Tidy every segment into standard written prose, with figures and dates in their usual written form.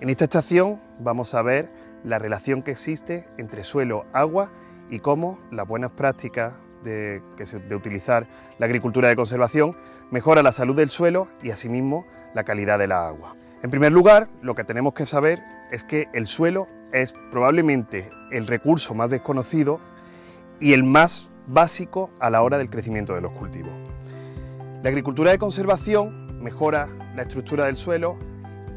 En esta estación vamos a ver la relación que existe entre suelo, agua y cómo las buenas prácticas de utilizar la agricultura de conservación mejora la salud del suelo y asimismo la calidad de la agua. En primer lugar, lo que tenemos que saber es que el suelo es probablemente el recurso más desconocido y el más básico a la hora del crecimiento de los cultivos. La agricultura de conservación mejora la estructura del suelo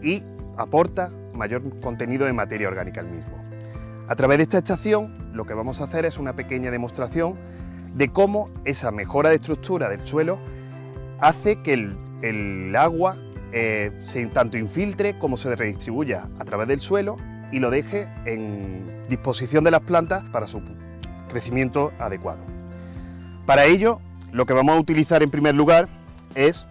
y aporta mayor contenido de materia orgánica al mismo. A través de esta estación lo que vamos a hacer es una pequeña demostración de cómo esa mejora de estructura del suelo hace que el agua se tanto infiltre como se redistribuya a través del suelo y lo deje en disposición de las plantas para su crecimiento adecuado. Para ello, lo que vamos a utilizar en primer lugar es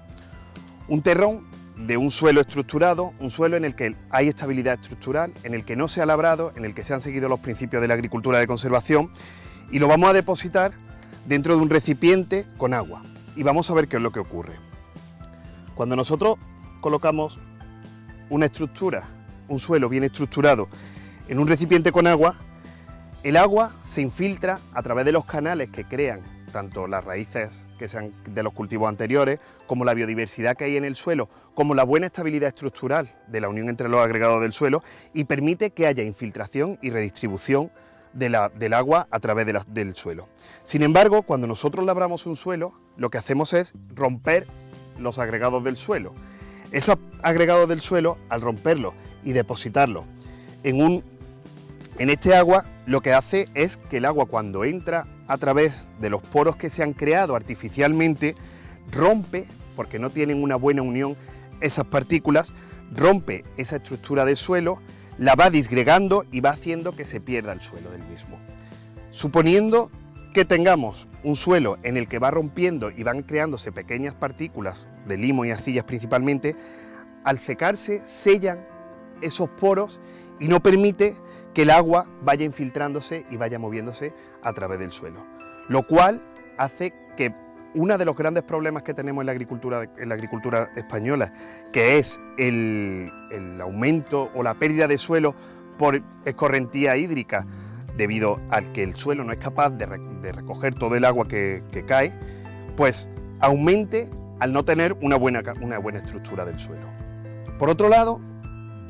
un terrón de un suelo estructurado, un suelo en el que hay estabilidad estructural, en el que no se ha labrado, en el que se han seguido los principios de la agricultura de conservación, y lo vamos a depositar dentro de un recipiente con agua y vamos a ver qué es lo que ocurre. Cuando nosotros colocamos una estructura, un suelo bien estructurado en un recipiente con agua, el agua se infiltra a través de los canales que crean tanto las raíces que sean de los cultivos anteriores, como la biodiversidad que hay en el suelo, como la buena estabilidad estructural de la unión entre los agregados del suelo, y permite que haya infiltración y redistribución del agua a través del suelo. Sin embargo, cuando nosotros labramos un suelo, lo que hacemos es romper los agregados del suelo. Esos agregados del suelo, al romperlos y depositarlos en este agua, lo que hace es que el agua, cuando entra a través de los poros que se han creado artificialmente, rompe, porque no tienen una buena unión esas partículas, rompe esa estructura del suelo, la va disgregando y va haciendo que se pierda el suelo del mismo. Suponiendo que tengamos un suelo en el que va rompiendo y van creándose pequeñas partículas de limo y arcillas principalmente, al secarse sellan esos poros y no permite que el agua vaya infiltrándose y vaya moviéndose a través del suelo, lo cual hace que uno de los grandes problemas que tenemos en la agricultura española, que es el aumento o la pérdida de suelo por escorrentía hídrica, debido al que el suelo no es capaz de recoger todo el agua que cae, pues aumente al no tener una buena estructura del suelo. Por otro lado,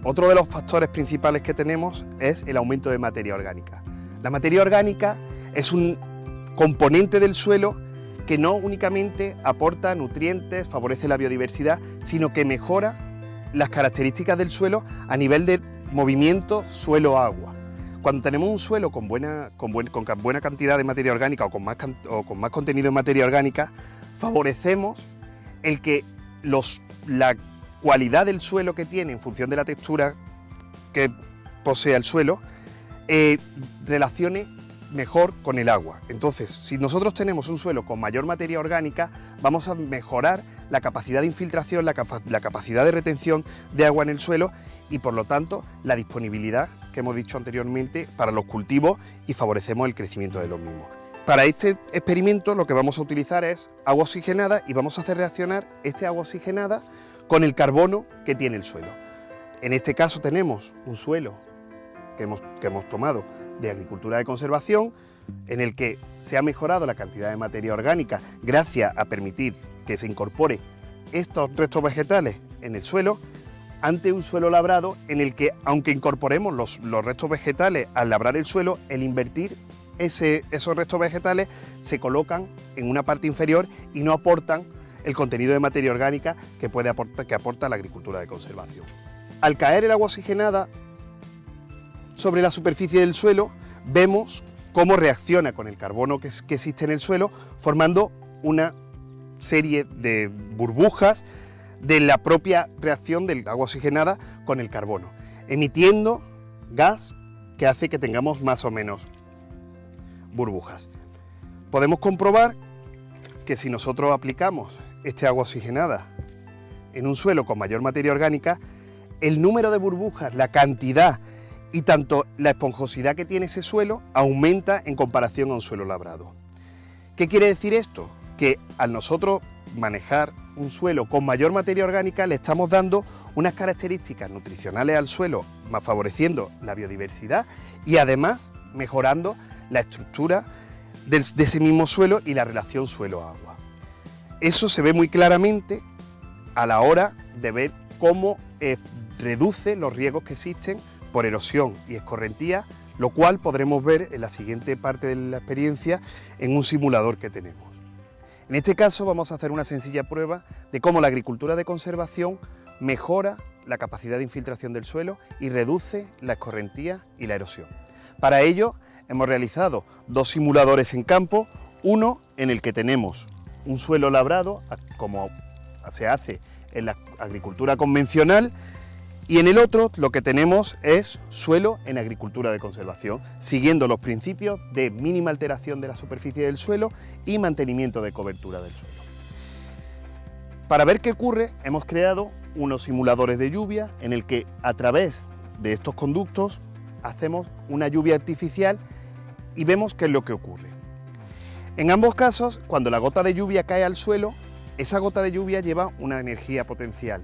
otro de los factores principales que tenemos es el aumento de materia orgánica. La materia orgánica es un componente del suelo que no únicamente aporta nutrientes, favorece la biodiversidad, sino que mejora las características del suelo a nivel de movimiento suelo-agua. Cuando tenemos un suelo con buena cantidad de materia orgánica o con más contenido de materia orgánica, favorecemos el que la cualidad del suelo que tiene en función de la textura que posea el suelo, relacione mejor con el agua. Entonces, si nosotros tenemos un suelo con mayor materia orgánica, vamos a mejorar la capacidad de infiltración, la capacidad de retención de agua en el suelo y, por lo tanto, la disponibilidad que hemos dicho anteriormente para los cultivos y favorecemos el crecimiento de los mismos. Para este experimento lo que vamos a utilizar es agua oxigenada y vamos a hacer reaccionar esta agua oxigenada con el carbono que tiene el suelo. En este caso tenemos un suelo que hemos tomado de agricultura de conservación, en el que se ha mejorado la cantidad de materia orgánica gracias a permitir que se incorpore estos restos vegetales en el suelo, ante un suelo labrado en el que, aunque incorporemos los restos vegetales al labrar el suelo, el invertir esos restos vegetales se colocan en una parte inferior y no aportan el contenido de materia orgánica que aporta la agricultura de conservación. Al caer el agua oxigenada sobre la superficie del suelo, vemos cómo reacciona con el carbono que existe en el suelo, formando una serie de burbujas de la propia reacción del agua oxigenada con el carbono, emitiendo gas que hace que tengamos más o menos burbujas. Podemos comprobar que si nosotros aplicamos este agua oxigenada en un suelo con mayor materia orgánica, el número de burbujas, la cantidad y tanto la esponjosidad que tiene ese suelo aumenta en comparación a un suelo labrado. ¿Qué quiere decir esto? Que al nosotros manejar un suelo con mayor materia orgánica le estamos dando unas características nutricionales al suelo, más favoreciendo la biodiversidad y además mejorando la estructura de ese mismo suelo y la relación suelo-agua. Eso se ve muy claramente a la hora de ver cómo reduce los riesgos que existen por erosión y escorrentía, lo cual podremos ver en la siguiente parte de la experiencia en un simulador que tenemos. En este caso vamos a hacer una sencilla prueba de cómo la agricultura de conservación mejora la capacidad de infiltración del suelo y reduce la escorrentía y la erosión. Para ello hemos realizado dos simuladores en campo, uno en el que tenemos un suelo labrado, como se hace en la agricultura convencional, y en el otro lo que tenemos es suelo en agricultura de conservación, siguiendo los principios de mínima alteración de la superficie del suelo y mantenimiento de cobertura del suelo. Para ver qué ocurre, hemos creado unos simuladores de lluvia en el que a través de estos conductos hacemos una lluvia artificial y vemos qué es lo que ocurre. En ambos casos, cuando la gota de lluvia cae al suelo, esa gota de lluvia lleva una energía potencial,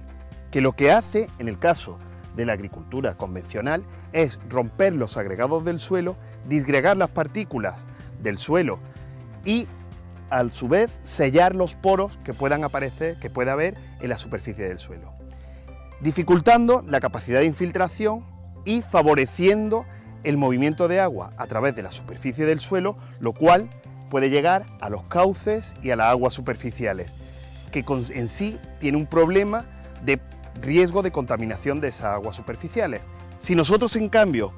que lo que hace, en el caso de la agricultura convencional, es romper los agregados del suelo, disgregar las partículas del suelo y, a su vez, sellar los poros que puedan aparecer, que pueda haber en la superficie del suelo, dificultando la capacidad de infiltración y favoreciendo el movimiento de agua a través de la superficie del suelo, lo cual puede llegar a los cauces y a las aguas superficiales, que en sí tiene un problema de riesgo de contaminación de esas aguas superficiales. Si nosotros, en cambio,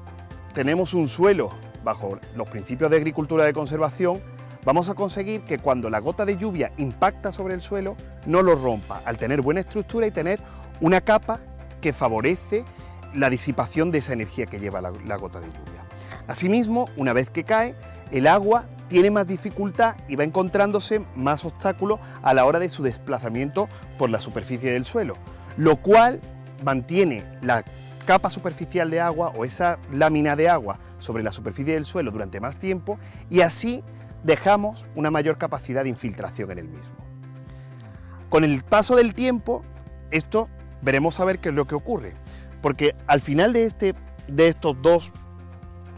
tenemos un suelo bajo los principios de agricultura de conservación, vamos a conseguir que cuando la gota de lluvia impacta sobre el suelo, no lo rompa, al tener buena estructura y tener una capa que favorece la disipación de esa energía que lleva la gota de lluvia. Asimismo, una vez que cae, el agua tiene más dificultad y va encontrándose más obstáculos a la hora de su desplazamiento por la superficie del suelo, lo cual mantiene la capa superficial de agua o esa lámina de agua sobre la superficie del suelo durante más tiempo y así dejamos una mayor capacidad de infiltración en el mismo. Con el paso del tiempo, esto veremos a ver qué es lo que ocurre, porque al final de estos dos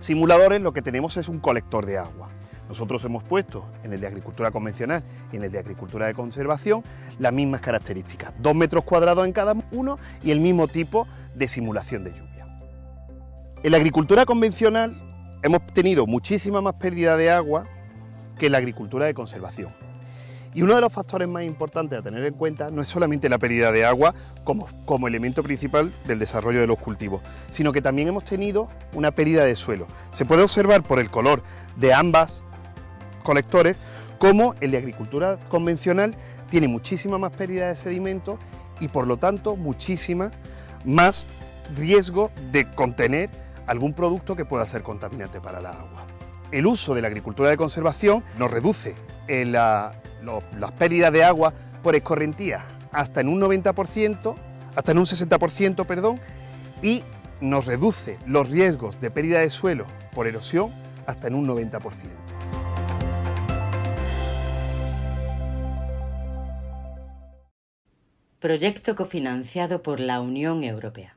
simuladores lo que tenemos es un colector de agua. Nosotros hemos puesto en el de agricultura convencional y en el de agricultura de conservación las mismas características, 2 metros cuadrados en cada uno y el mismo tipo de simulación de lluvia. En la agricultura convencional hemos tenido muchísima más pérdida de agua que en la agricultura de conservación. Y uno de los factores más importantes a tener en cuenta no es solamente la pérdida de agua como elemento principal del desarrollo de los cultivos, sino que también hemos tenido una pérdida de suelo. Se puede observar por el color de ambas colectores como el de agricultura convencional tiene muchísima más pérdida de sedimentos y por lo tanto muchísima más riesgo de contener algún producto que pueda ser contaminante para la agua. El uso de la agricultura de conservación nos reduce las pérdidas de agua por escorrentía hasta en un 90%, hasta en un 60%, perdón, y nos reduce los riesgos de pérdida de suelo por erosión hasta en un 90%. Proyecto cofinanciado por la Unión Europea.